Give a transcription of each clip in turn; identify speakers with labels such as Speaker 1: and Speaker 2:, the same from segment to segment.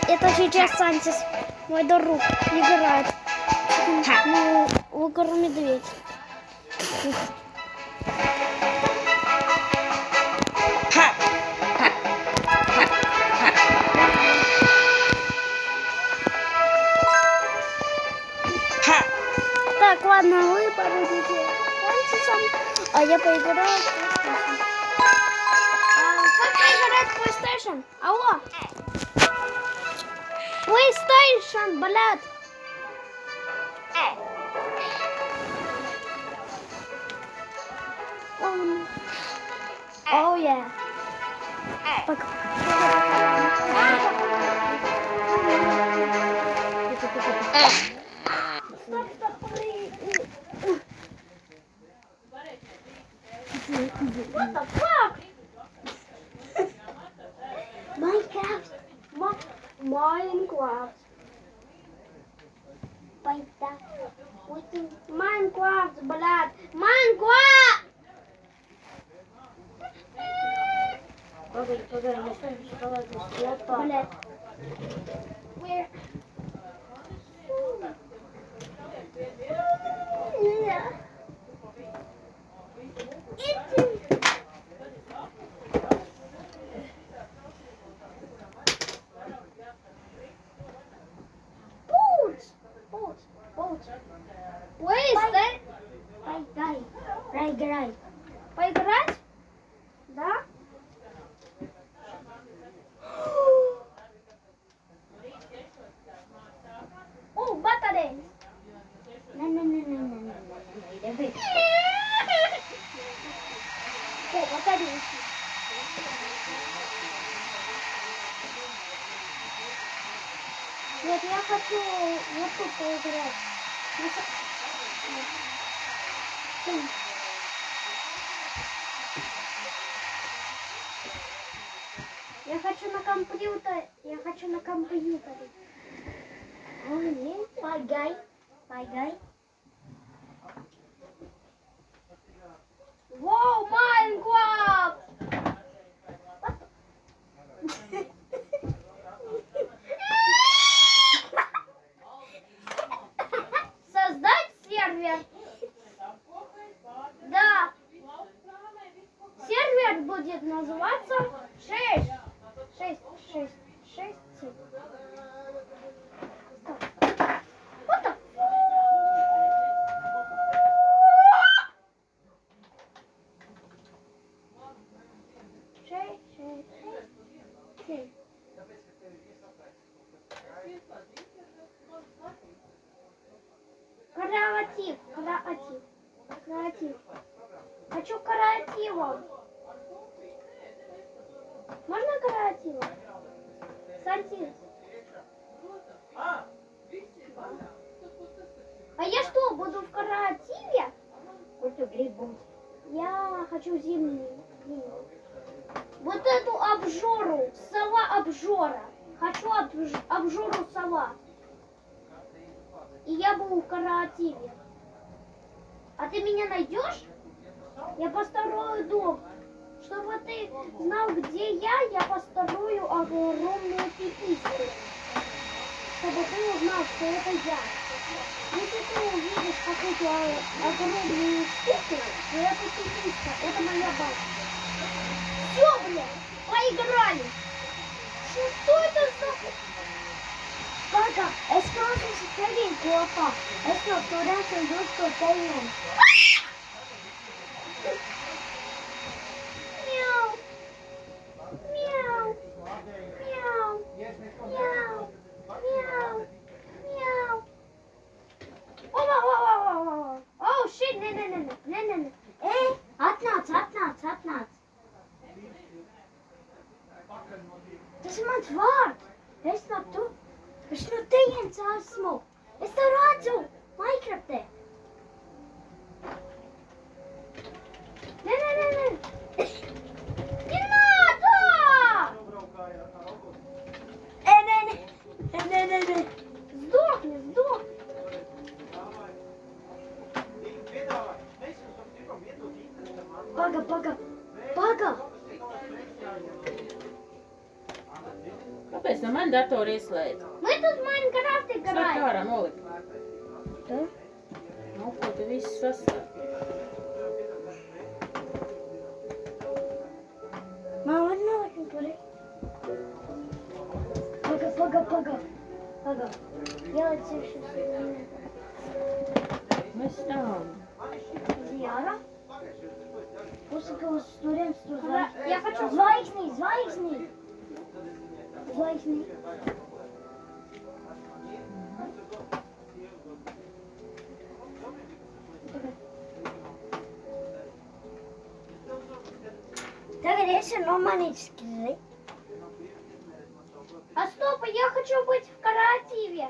Speaker 1: Это сейчас Сантис, мой друг, играет. Ну, в игру медведь. Так, ладно, вы порудите Сантисом, а я поиграю в PlayStation. Как поиграть в PlayStation? Алло! PlayStation, блядь! Oh yeah. Пока. What the fuck? Minecraft. Minecraft. Minecraft, блядь. Minecraft! Погоди, я ставлю шоколадную шоколадку. Блядь. Where? Поиграть? Да? О, батарея. О, батарея. Нет, я хочу вот тут поиграть. Я хочу на компьютере. О, нет. Пойгай. Воу, Майнкрафт! Создать сервер. Да. Сервер будет называться 6. Вот так. Креатив. Хочу креативом. Можно креативом? Сантис. А я что, буду в креативе? Я хочу зимний. Вот эту обжору. Сова обжора. Хочу обжору сова. И я буду в креативе. А ты меня найдешь? Я построю дом. Чтобы ты знал, где я построю огромную пиписку. Чтобы ты узнал, что это я. Если ты увидишь какую-то огромную штуку, то это пиписка, это моя башня. Все, блядь, поиграли. Что это за... Gaga, es klausos tevīm kopā. Es no turēs un jūs to tevīm. Miau. Miau. Miau. Miau. Miau. Miau. Oh, shit, ne. Atnāc. Tas ir mans vārds. Es no tu. Es no tejienes esmu. Es tev redzu Minecraftē. Ne. Не надо! Не. Сдохни. Пага.
Speaker 2: Kāpēc no man datoru ieslēdz?
Speaker 1: Мы тут в Майнкрафт
Speaker 2: Slēgt
Speaker 1: играем.
Speaker 2: ārā nolikt.
Speaker 1: Да?
Speaker 2: Nu, ko tu viss saslēgt?
Speaker 1: Мама, не очень говори. Пога. Делать все сейчас.
Speaker 2: Mēs stāvam.
Speaker 1: Зияра? После студентства зvaigznes. Я хочу зvaigznes. Tagad es ir nomānīts. А стоп, я хочу быть в кооперативе.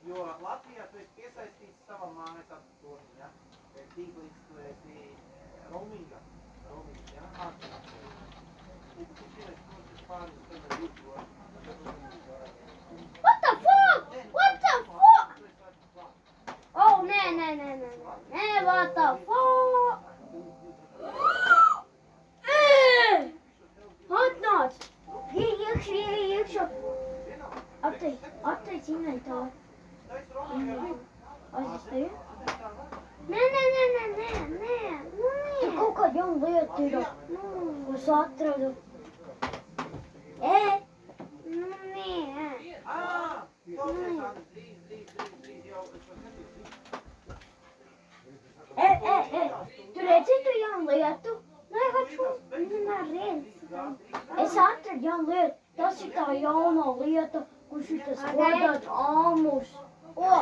Speaker 3: Jo Latvijā tu esi piesaistīts savam mājas aptornim, ja? Tīklīgs tu esi roamingā, ja?
Speaker 1: What the fuck? What the fuck? Oh, nē, what the fuck? Atnāc! Iekšā. Atteic inventāru. Aizstāju? Nē. Tu kaut kādu jaunu lietu ir, ko es atradu. Nē. Tu redzi tu jaunu lietu? Nē, хочу Es atradu jaunu lietu. Tas ir tā jaunā lieta, kurš ir tas kodāts āmurs. O!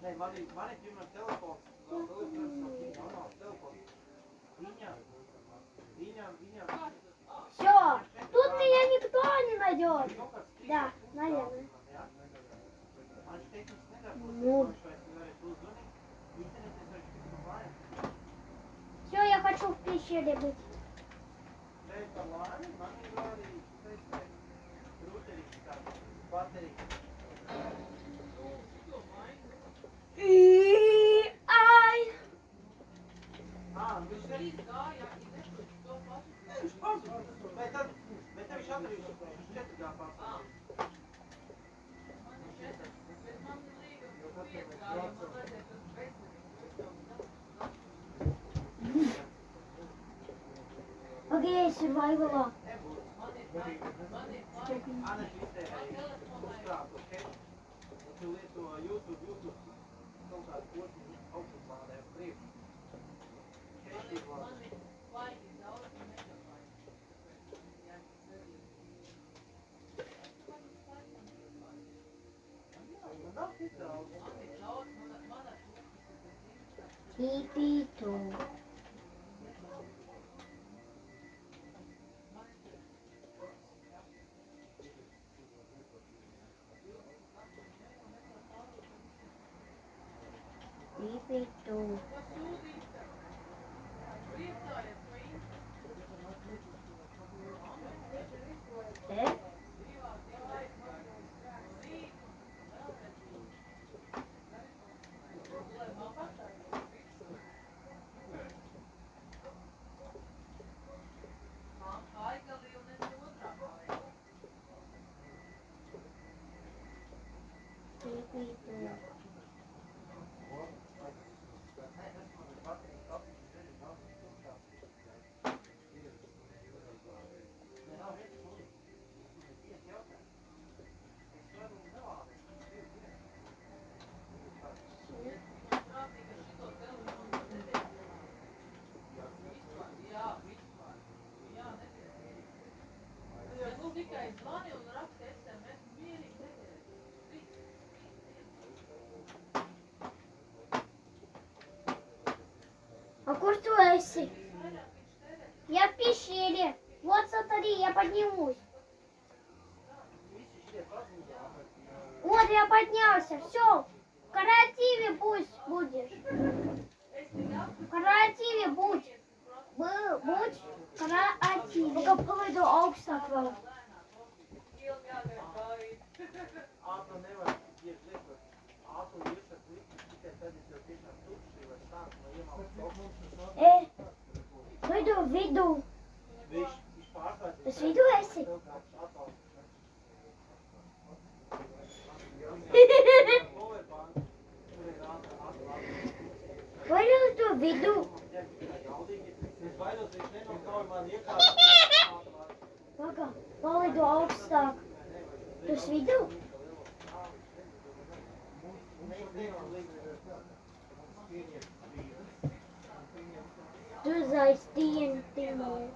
Speaker 3: Nē, man ir ģimenes telefons,
Speaker 1: Всё, тут меня никто не найдет. Да, наверное. Ну. Все, я хочу в пещере быть. Ай! Окей, survival. Pipito. Pipito.
Speaker 2: Tikai zvani un raksti SMS mierīgi.
Speaker 1: tu esi? Я в пещере. Вот смотри, я поднимусь. Вот я поднялся. Все. В каративе пусть будешь. В каративе будь. Будь в каративе. Пока поведу augstāk vēl.
Speaker 3: Ātru nevar iet liekot. Ātru iesat likt tikai tad, ja tev tiešām tukši vai sākumā iemalkt augstu.
Speaker 1: Vidu.
Speaker 3: Viņš pārkārt.
Speaker 1: Es vidu esi? Vai uz to vidu? Paga, palidu augstāk. Tu esi vidu? Tu aiz dienu tīmēs.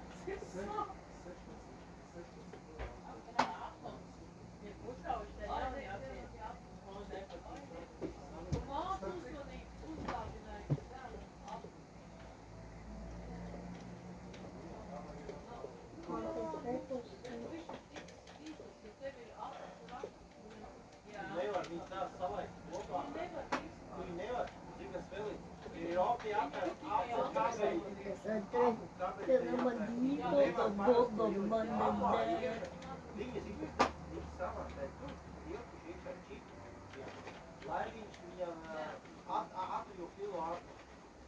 Speaker 3: Nevar viņus tā salaist kopā. Viņi nevar. Cik es vēl ir ropi apēst kāpēji. Viņas savārtē tur ilkuši iekšā čipu. Lai viņš viņam atļu kilo ātru.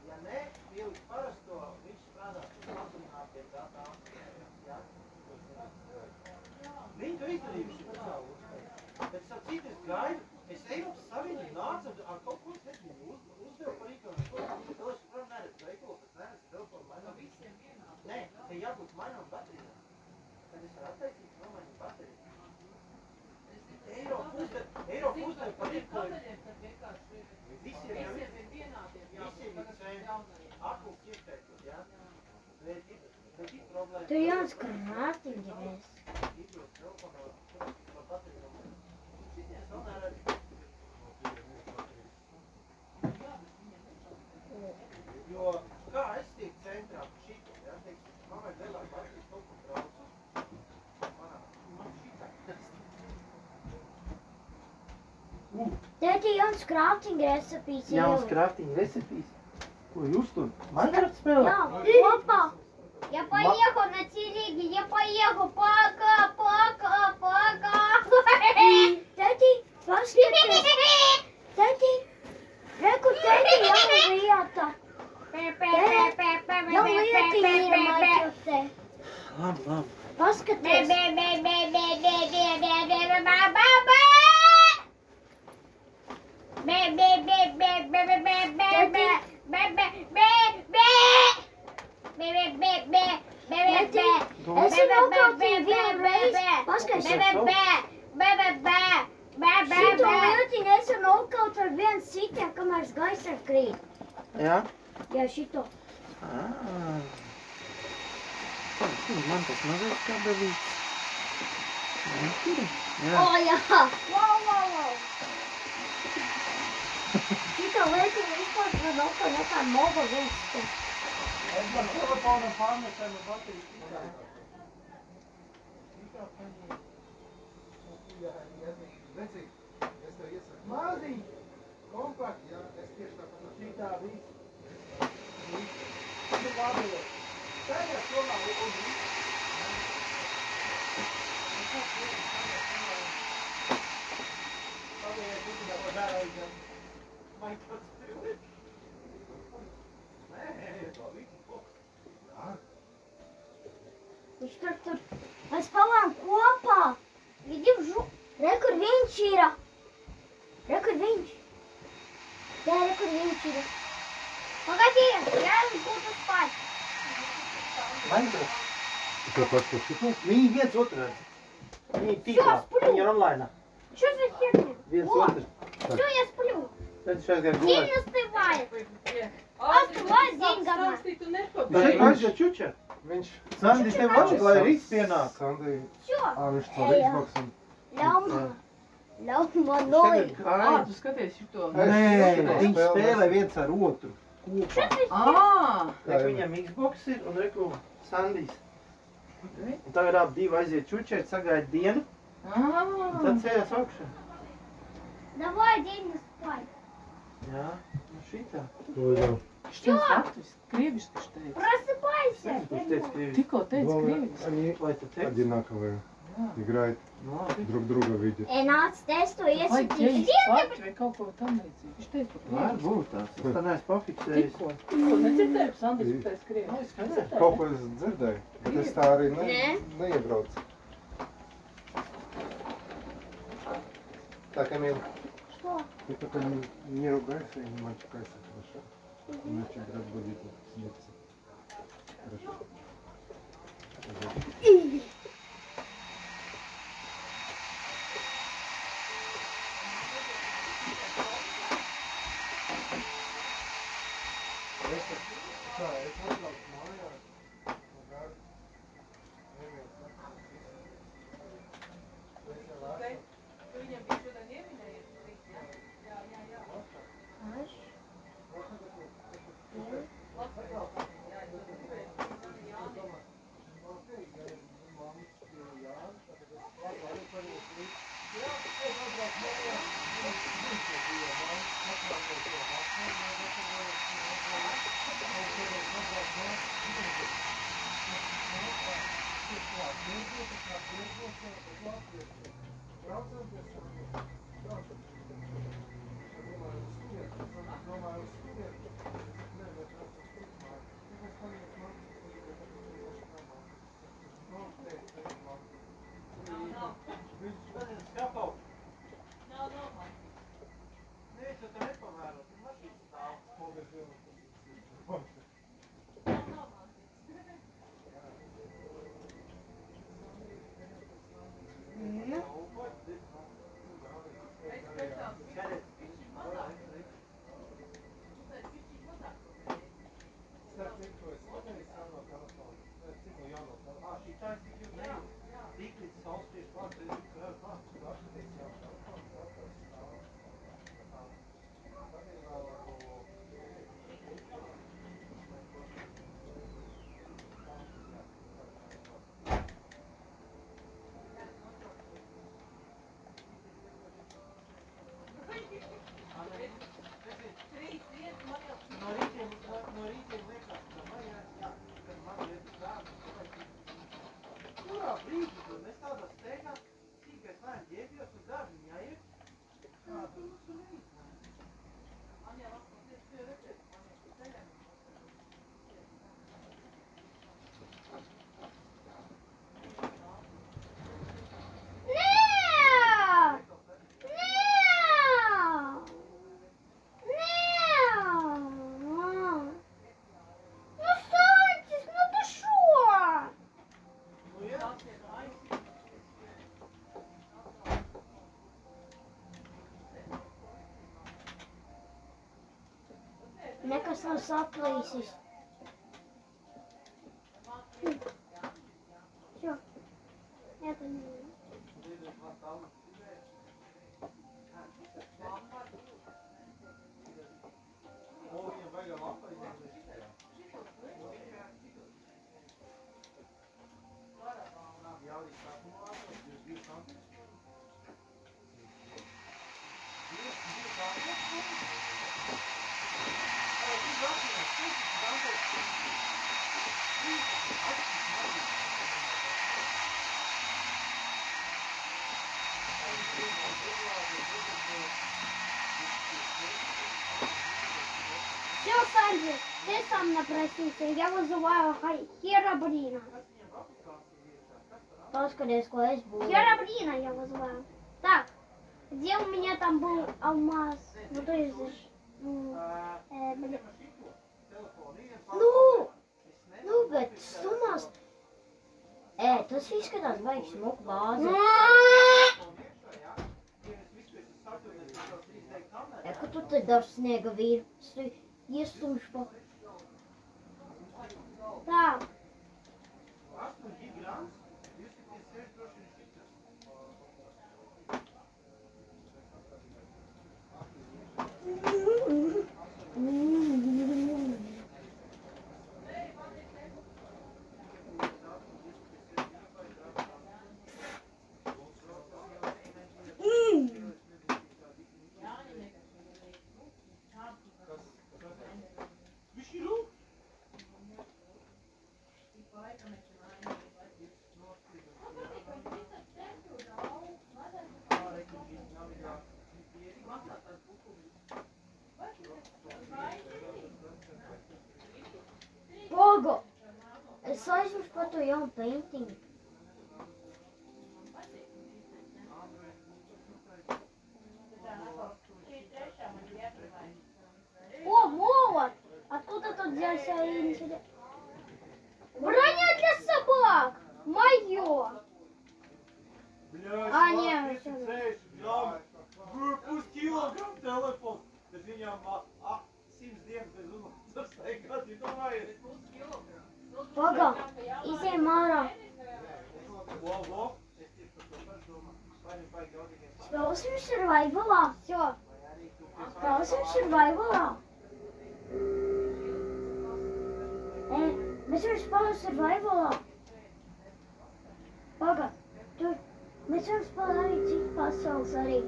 Speaker 3: Ja ne, pieliks parasto, viņš strādā atlināt pie tā. Viņi to izdarījuši. Bet es citu es gaidu, es Eiropas Savienību nācu ar kaut ko, es nezinu, uzdevu par īkalu. Vēl es varam neredzu veikalos, es neredzu telefonu mainām. Nē, te jābūt mainām baterijā. Tad es varu attaisīt, nomainīt bateriju. Eiropa uzdevu par īkalu. Visiem ir cēni. Akūks iespēkot, jā. Bet ir problēma.
Speaker 1: Tu Jānis Krātiņģeres.
Speaker 3: Jo, kā es tiek centrā par šito, ja, teiksim, man vajag lielāk baterijas kaut ko braucu. Man šitā.
Speaker 1: Tēti Jānis Krātiņģeres resepīs.
Speaker 3: Jauns kraftiņa resepīs. Ko jūs tur? Man varat spēlēt?
Speaker 1: Jā, опа! Я поехал на телеге, я поехал, пока. Tēti, paskaties. Tēti, reku, tēti, jauna lieta. Jauna lieta ir Microsoftē.
Speaker 3: Labi.
Speaker 1: Paskaties. Es nokautīju vienu reizi. Paskaties. Šito lietiņu es nokaut ar vienu sitienu, kamēr es gaisā krīt.
Speaker 3: Jā?
Speaker 1: Jā, šito.
Speaker 3: Man tas mazais kabelīts. Jā.
Speaker 1: O, jā. Wow. Šito lietiņu vispār var nokaut nekā nova vistu.
Speaker 3: Es man telefonu pārnesēju bateriju. Maziņ, kompakti, jā, es tieši tāpat šitā viss. Tu labi, tagad somā un
Speaker 1: Viņš tur. Mēs palām kopā. Vidam Rekur viņš ir. Rekur viņš. Jā, rekur viņš ir. Pagadi, jāsam būtu spać.
Speaker 3: Minecraft.
Speaker 4: Kāpēc tu šito?
Speaker 3: Viņi viens otru redz. Viņi tīklā, viņi ir online.
Speaker 1: Что за херня?
Speaker 3: Viens
Speaker 1: О,
Speaker 3: otrs.
Speaker 1: Все, я сплю.
Speaker 3: Tad šeit kā
Speaker 1: День
Speaker 3: gulēt.
Speaker 1: настывает. Остывает день говна.
Speaker 3: Vai aizga čuča?
Speaker 4: Viņš...
Speaker 3: Sandi, tev vajag, lai rīts pienāk.
Speaker 4: Sandi...
Speaker 1: Все.
Speaker 4: Viņš to
Speaker 1: Ej, jā.
Speaker 4: Xbox un...
Speaker 1: Ļauma noj.
Speaker 3: Tagad kāja.
Speaker 2: Tu skaties šito.
Speaker 3: Nē, viņi spēlē viens ar otru.
Speaker 2: Kopā. Ā!
Speaker 3: Reku viņam Xbox ir un reku Sandijs. Un tagad abi divi aiziet čučēt, sagaida dienu, un tad ceļās augšā.
Speaker 1: Давай, день не спать.
Speaker 3: Jā, nu šitā.
Speaker 4: Ой,
Speaker 2: Что? Латвийски, кревишки что это?
Speaker 1: Просыпайся.
Speaker 3: Viņš teica krieviski.
Speaker 2: Tikko teici
Speaker 4: да.
Speaker 2: krieviski.
Speaker 4: Они
Speaker 3: Vai tu teici?
Speaker 4: одинаковые.
Speaker 2: Jā.
Speaker 4: Играют,
Speaker 3: Nu, labi.
Speaker 4: друг друга видят.
Speaker 1: Nāc testojies.
Speaker 2: Vai ķēņas pati vai kaut ko tam līdzīgi? Viņš teica par
Speaker 3: Var
Speaker 2: krieviski.
Speaker 3: būt tās. Es tā neesmu pafiksējis.
Speaker 2: Tikko nedzirdēju, Sandis teica
Speaker 3: Nu,
Speaker 2: krieviski.
Speaker 3: es skaidrs.
Speaker 4: Kaut ko es dzirdēju, bet es tā arī neiebraucu. Так, Эмил,
Speaker 1: Что?
Speaker 4: ты только не ругайся и не мочкайся, хорошо? Иначе брат будет сниться. Хорошо?
Speaker 1: Nekas nav saplīsis. Всё. Это не... Все, Санди, ты сам напросился. Я вызываю Херабрина.
Speaker 5: Paskaties, ko es būvu.
Speaker 1: Херабрина я вызываю. Так, где у меня там был алмаз? Ну, то есть... блин.
Speaker 5: Nu, bet stumās. Tas izskatās baigi smuku bāzi. Ko tu te dari sniega vīru? Iestumš pa.
Speaker 1: Так,
Speaker 5: Es aizmirsu par to jaunu paintingu.
Speaker 1: О, молот! Откуда тут взялся интерес? Броня для собак! Мое!
Speaker 3: Bļaļ,
Speaker 1: А, не,
Speaker 3: Latvijas
Speaker 1: всё.
Speaker 3: ceļš, grām, puskilogramu telefons, bet viņam 100 dienas bez uzmanības staigāt, jūs domājat?
Speaker 5: Paga, izējām ārā.
Speaker 3: Vo, es tieši par to pašu domāju. Paņem baigi jaudīgiem.
Speaker 5: Spēlēsim survivalā.
Speaker 1: Все.
Speaker 5: Spēlēsim survivalā. Mēs varam spēlēt survivalā. Paga, tur. Mēs varam spēlēt arī citas pasaules arī.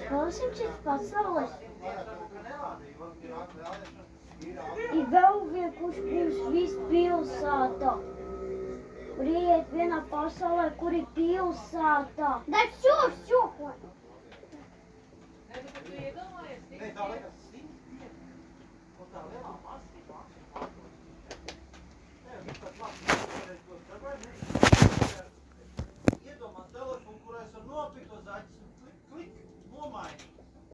Speaker 5: Spēlēsim citas pasaules. Ir vēl vien, kurš būs viss pilsēta. Kur ieiet vienā pasaulē, kur ir pilsēta.
Speaker 1: Да все, хватит.
Speaker 3: Nē, tā liekas 100 dienas. Un tā lielā masīva mākslība. Nē, viņš tāds mākslība, ko dabāj, iedomā telefonu, kurā es varu nopirkt to zaķis un klik, nomainīt.